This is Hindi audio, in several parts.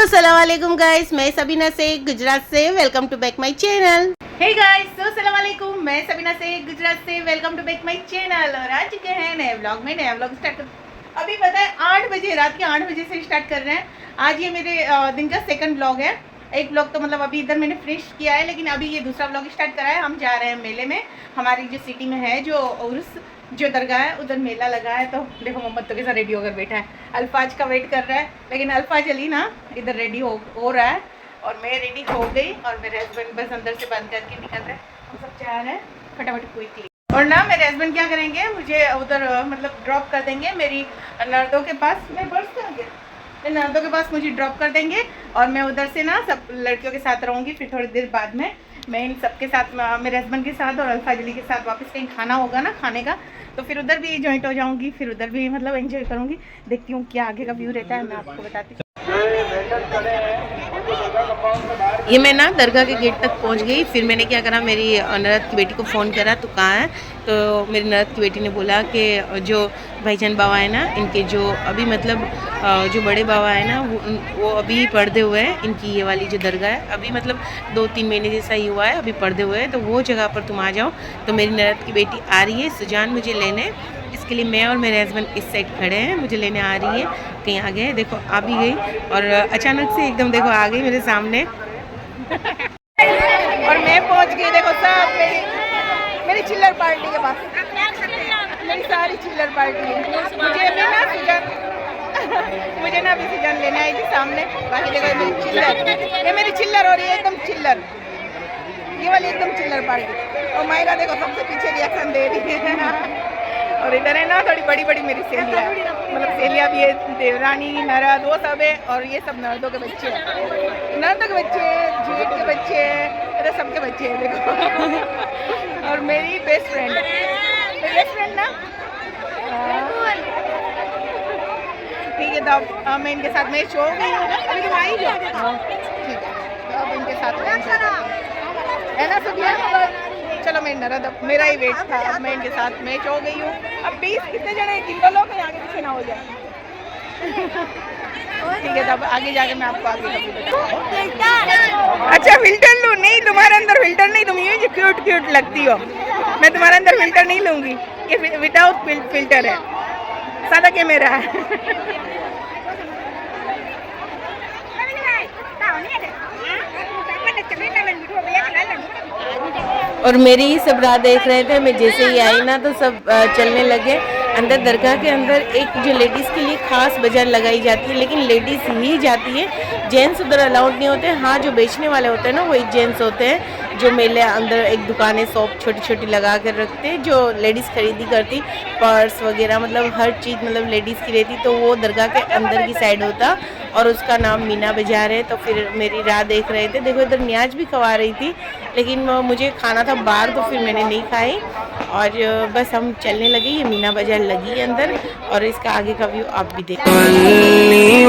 अस्सलाम वालेकुम गाइस, मैं सबीना शेख गुजरात से। Welcome to back my channel. Hey guys, अस्सलाम वालेकुम, मैं सबीना शेख गुजरात से। Welcome to back my channel. और आ चुके हैं नए व्लॉग स्टार्ट कर। अभी पता है 8 बजे, रात के 8 बजे से स्टार्ट कर रहे हैं। आज ये मेरे दिन का सेकंड व्लॉग है। एक व्लॉग तो मतलब अभी इधर मैंने फिनिश किया है, लेकिन अभी ये दूसरा व्लॉग स्टार्ट करा है। हम जा रहे हैं मेले में। हमारी जो सिटी में है, जो उर्स जो दरगाह है, उधर मेला लगा है। तो देखो मोहम्मद तो कैसा रेडी होकर बैठा है, अल्फाज का वेट कर रहा है। लेकिन अल्फाज अली ना इधर रेडी हो रहा है और मैं रेडी हो गई। और मेरे हस्बैंड बस अंदर से बंद करके निकल रहे हैं। हम सब जा रहे हैं फटाफट क्विकली। और ना मेरे हस्बैंड क्या करेंगे, मुझे उधर मतलब ड्रॉप कर देंगे मेरी नर्दों के पास। मैं बस आ गया, नर्दों के पास मुझे ड्रॉप कर देंगे और मैं उधर से ना सब लड़कियों के साथ रहूँगी। फिर थोड़ी देर बाद में मैं इन सबके साथ, मेरे हस्बैंड के साथ और अल्फाज अली के साथ वापस कहीं खाना होगा ना खाने का, तो फिर उधर भी जॉइंट हो जाऊँगी। फिर उधर भी मतलब एंजॉय करूँगी। देखती हूँ क्या आगे का व्यू रहता है, मैं आपको बताती हूँ। ये मैं ना दरगाह के गेट तक पहुंच गई। फिर मैंने क्या करा, मेरी ननद की बेटी को फ़ोन करा, तो कहाँ है। तो मेरी ननद की बेटी ने बोला कि जो भाईजान बाबा है ना, इनके जो अभी मतलब जो बड़े बाबा है ना, वो अभी पर्दे हुए हैं। इनकी ये वाली जो दरगाह है, अभी मतलब 2-3 महीने जैसा ही हुआ है, अभी पर्दे हुए हैं। तो वो जगह पर तुम आ जाओ। तो मेरी ननद की बेटी आ रही है सुजान मुझे लेने। इसके लिए मैं और मेरे हस्बैंड इस साइड खड़े हैं, मुझे लेने आ रही है। कहीं आगे है, देखो आ भी गई। और अचानक से एकदम देखो आ गई मेरे सामने। और मैं पहुंच गई, देखो सब मेरी चिल्लर पार्टी के पास। मेरी सारी चिल्लर पार्टी है। मुझे ना अभी सुजान लेने आई थी सामने। बाकी देखो मेरी चिल्लर, ये मेरी चिल्लर और ये एकदम चिल्लर, ये वाली एकदम चिल्लर पार्टी। और मायरा देखो सबसे पीछे रिएक्शन दे रही है। और इधर है ना थोड़ी बड़ी बड़ी मेरी सहेलियाँ, मतलब सहेलियाँ भी है, देवरानी नरद वो सब है। और ये सब नरदों के बच्चे हैं, नरदों के बच्चे हैं, जेठ के बच्चे हैं, इधर सबके बच्चे हैं देखो। और मेरी बेस्ट फ्रेंड ना, ठीक है। तो अब मैं इनके साथ मैच हो गई हूँ। अभी तुम आई जाओ, ठीक है। तो अब इनके साथ है ना सब। चलो मैं नरद, मेरा ही वेट था। अब मैं इनके साथ मैच हो गई हूँ। अब 20 कितने जने गिन लो, कहीं आगे पीछे ना हो जाए। ठीक है, तब आगे जाके मैं आपको आगे कभी बताऊँ। अच्छा फिल्टर लूँ? नहीं, तुम्हारे अंदर फिल्टर नहीं, तुम ये जो क्यूट लगती हो। मैं तुम्हारे अंदर फिल्टर नहीं लूँगी, ये विदाउट फिल्टर है, सादा कैमरा है। और मेरी ही सब राह देख रहे थे। मैं जैसे ही आई ना तो सब चलने लगे। अंदर दरगाह के अंदर एक जो लेडीज़ के लिए ख़ास बाज़ार लगाई जाती है, लेकिन लेडीज़ ही जाती है, जेंट्स उधर अलाउड नहीं होते। हाँ, जो बेचने वाले होते हैं ना वही जेंट्स होते हैं। जो मेले अंदर एक दुकानें शॉप छोटी छोटी लगा कर रखते हैं, जो लेडीज़ खरीदी करती, पर्स वगैरह मतलब हर चीज़ मतलब लेडीज़ की रहती, तो वो दरगाह के अंदर की साइड होता। और उसका नाम मीना बाज़ार है। तो फिर मेरी राह देख रहे थे। देखो इधर न्याज भी खवा रही थी, लेकिन मुझे खाना था बाहर, तो फिर मैंने नहीं खाई। और बस हम चलने लगे। ये मीना बाज़ार लगी है अंदर, और इसका आगे का व्यू आप भी देखो।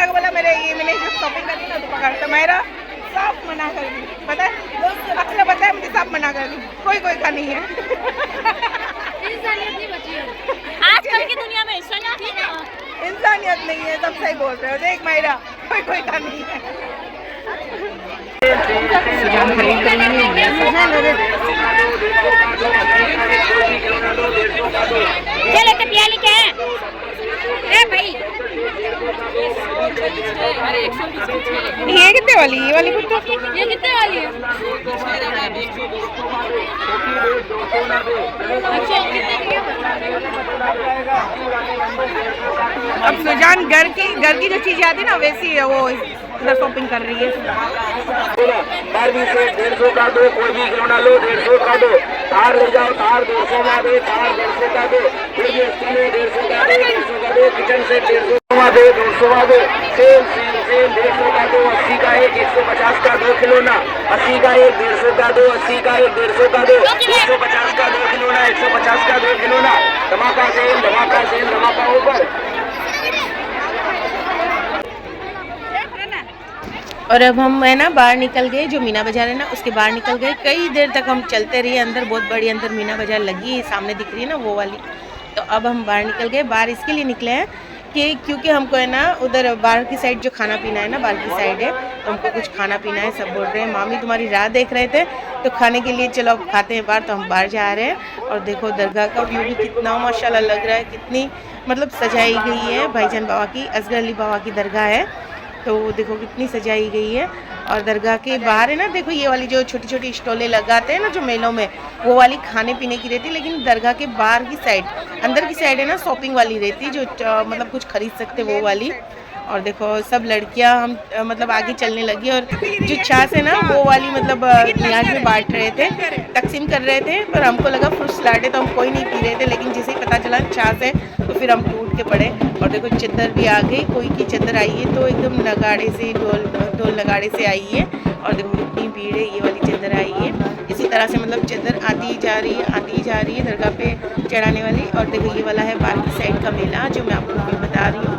मायरा को बोला मेरे ये मैंने जब शॉपिंग करी ना तो पकड़ता मायरा साफ मना कर दी, पता है अक्सर पता है मुझे साफ मना कर दी, कोई का नहीं है। इंसानियत नहीं बची है आजकल की दुनिया में, इंसानियत थी ना, इंसानियत नहीं है, सब सही बोल रहे हो। देख मायरा कोई का नहीं है। क्या लेते प्याली क्या है ए भाई? ये कितने वाली, ये वाली कुत्ता ये कितने वाली है? अच्छा कितने की है? अब सुजान घर की जो चीजें आती ना वैसी है, वो इधर शॉपिंग कर रही है। 12 से 150 का दो, कोई भी खिलौना लो 150 का दो, तार ले जाओ तार 200 का दो, तार 150 का दो, फिर भी स्टील 150 का दो, 150 का दो, किचन सेट 150 का दो, 200 का दो, सेल 150 का दो, 80 का एक, 150 का दो खिलौना, 80 का एक 150 का दो, 80 का एक 150 का दो, 150 का दो खिलौना, 150 का दो खिलौना, धमाका सेल धमाका ऊपर। और अब हम है ना बाहर निकल गए, जो मीना बाजार है ना उसके बाहर निकल गए। कई देर तक हम चलते रहे अंदर, बहुत बड़ी अंदर मीना बाजार लगी है, सामने दिख रही है ना वो वाली। तो अब हम बाहर निकल गए। बाहर इसके लिए निकले हैं कि क्योंकि हमको है ना उधर बाहर की साइड जो खाना पीना है ना, बाहर की साइड है, तो हमको कुछ खाना पीना है। सब बोल रहे हैं मामी तुम्हारी राह देख रहे थे तो खाने के लिए चलो अब खाते हैं बाहर। तो हम बाहर जा रहे हैं और देखो दरगाह का व्यू भी कितना माशाल्लाह लग रहा है, कितनी मतलब सजाई गई है। भाईजान बाबा की, असगर अली बाबा की दरगाह है, तो देखो कितनी सजाई गई है। और दरगाह के बाहर है ना, देखो ये वाली जो छोटी छोटी स्टॉलें लगाते हैं ना जो मेलों में, वो वाली खाने पीने की रहती है। लेकिन दरगाह के बाहर की साइड, अंदर की साइड है ना शॉपिंग वाली रहती, जो मतलब कुछ खरीद सकते वो वाली। और देखो सब लड़कियां हम मतलब आगे चलने लगी, और जो छाछ है ना वो वाली मतलब न्याज में बांट रहे थे, तकसीम कर रहे थे। पर हमको लगा फ्रूट्स लाटे तो हम कोई नहीं पी रहे थे, लेकिन जैसे ही पता चला छाछ है तो फिर हम टूट के पड़े। और देखो चद्दर भी आ गई, कोई की चद्दर आई है तो एकदम नगाड़े से ढोल नगाड़े से आई है। और देखो कितनी भीड़ है, ये वाली चद्दर आई है। इसी तरह से मतलब चद्दर आती जा रही है दरगाह पे चढ़ाने वाली। और देखो ये वाला है बाहर की साइड का मेला जो मैं आपको भी बता रही हूँ।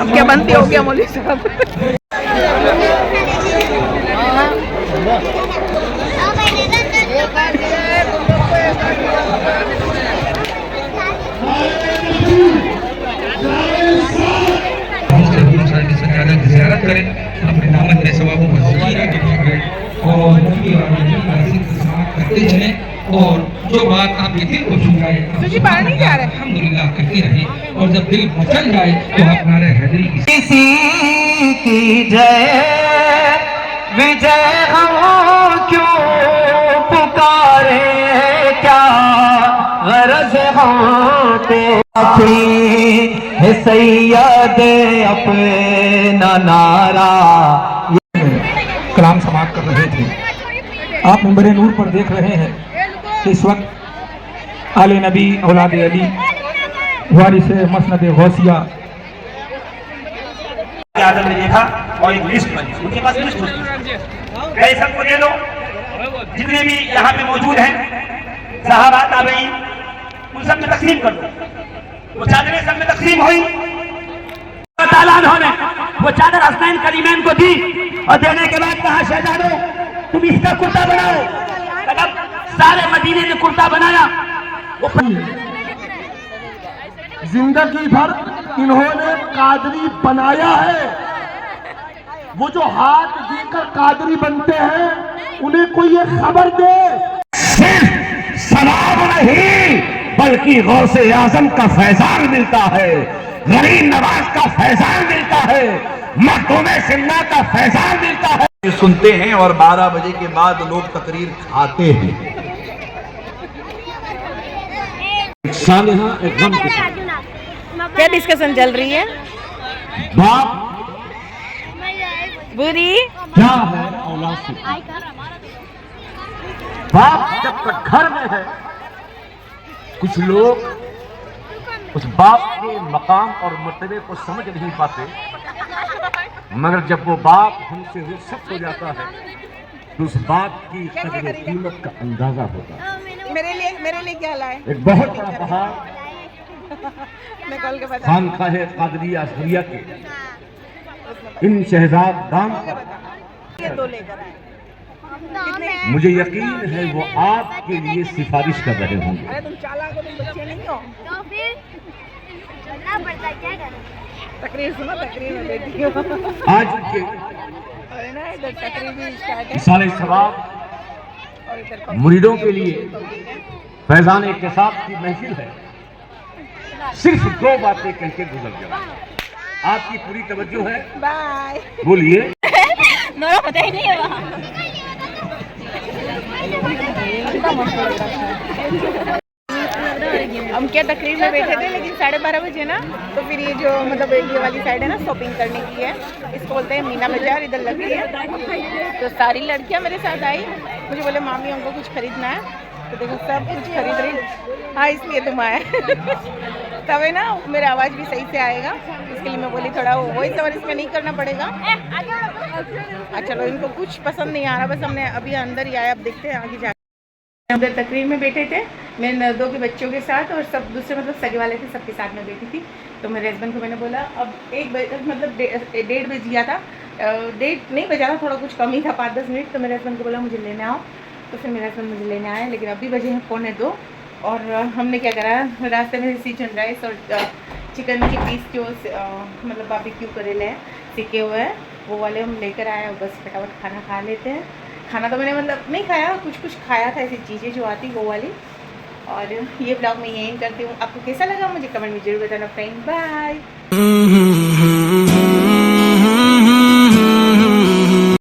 अब क्या बनती हो गया मौलवी साहब। ज़ियारत करें, अपने दामन में सवाब और करते चलें, और जो बात आपके दिल को छू जाए अल्हम्दुलिल्लाह करते रहें, और जब दिल मचल जाए तो आप नारे हैदरी की जय विजय हम क्यों पुकारे, क्या गरज होते अपनी सैयद अपना नारा। कलाम समाप्त कर रहे थे। आप मिंबर नूर पर देख रहे हैं कि इस वक्त आले नबी औलाद अली वारिस मसनद गौसिया आदम ने देखा और एक लिस्ट बनी, उनके पास लिस्ट होती है, सबको दे दो जितने भी यहाँ पे मौजूद हैं सहाबा ताबईन, उन सब में तकसीम कर दो। वो चादरें सब में तकसीम हुई, उन्होंने वो चादर हसनैन करीमैन को दी और देने के बाद कहा शहजादों तुम इसका कुर्ता बनाओ। सारे मदीने ने कुर्ता बनाया। जिंदगी भर इन्होंने कादरी बनाया है। वो जो हाथ देकर कादरी बनते हैं उन्हें कोई ये खबर दे। सिर्फ सवाब नहीं बल्कि गौसे आजम का फैजान मिलता है, गरीब नवाज का फैजान मिलता है, मखदूम सिन्हा का फैजान मिलता है। सुनते हैं और 12 बजे के बाद लोग तकरीर खाते हैं। क्या डिस्कशन चल रही है? बाप बुरी क्या है औलाद से? बाप जब तक घर में है कुछ लोग उस बाप के मकाम और मर्तबे को समझ नहीं पाते, मगर जब वो बाप हमसे रुखसत हो जाता है तो उस बाप की कदर कीमत का अंदाजा होता है। मेरे लिए क्या लाए? एक बहुत बड़ा पहाड़ मैं कल के बता। खानकाह कादरिया अजहरिया के इन शहजाद दाम पर ये 2 लेकर आए। मुझे यकीन है वो आपके लिए सिफारिश कर रहे होंगे। अरे तुम चालाक हो, तुम बच्चे नहीं हो। तो फिर चलना पड़ता, क्या करें? तकरीर सुनो, तकरीर में बैठी हो। आज के अरे ना इधर तकरीर भी स्टार्ट है साले सवाब और इधर मुरीदों के लिए फैजान इत्तेसाब की महफिल है। सिर्फ 2 बातें कह के गुजर जाओ। आपकी पूरी तवज्जो है, बाय। बोलिए। नोरा पता ही नहीं है वहाँ। हम क्या तकरीर में बैठे थे, लेकिन 12:30 बजे ना, तो फिर ये जो मतलब ये वाली साइड है ना शॉपिंग करने की है, इसको बोलते हैं मीना बाजार, इधर लगी है। तो सारी लड़कियां मेरे साथ आई, मुझे बोले मामी हमको कुछ खरीदना है, तो देखो सब कुछ खरीद रही। हाँ इसलिए तुम आए। तब है ना मेरा आवाज़ भी सही से आएगा, इसके लिए मैं बोली थोड़ा वही सवाल इसमें नहीं करना पड़ेगा। चलो इनको कुछ पसंद नहीं आ रहा, बस हमने अभी अंदर ही आया, अब देखते हैं आगे जा। उधर तकरीर में बैठे थे मेरे नंदों के बच्चों के साथ, और सब दूसरे मतलब सगे वाले थे, सबके साथ में बैठी थी। तो मेरे हस्बैंड को मैंने बोला अब 1 बजे मतलब 1:30 बज गया था, 1:30 नहीं बजा था, थोड़ा कुछ कम ही था, 5-10 मिनट। तो मेरे हस्बैंड को बोला मुझे लेने आओ, तो फिर मेरे हस्बैंड मुझे लेने आए, लेकिन अभी बजे हैं 1:45। और हमने क्या करा, रास्ते में सीजन राइस और चिकन की पीस जो मतलब बारबेक्यू करेले हैं सीखे हुए हैं, वो वाले हम लेकर आए, और बस फटाफट खाना खा लेते हैं। खाना तो मैंने मतलब नहीं खाया, कुछ खाया था, ऐसी चीज़ें जो आती वो वाली। और ये ब्लॉग मैं यहीं करती हूँ। आपको कैसा लगा मुझे कमेंट में जरूर बताना फ्रेंड। बाय।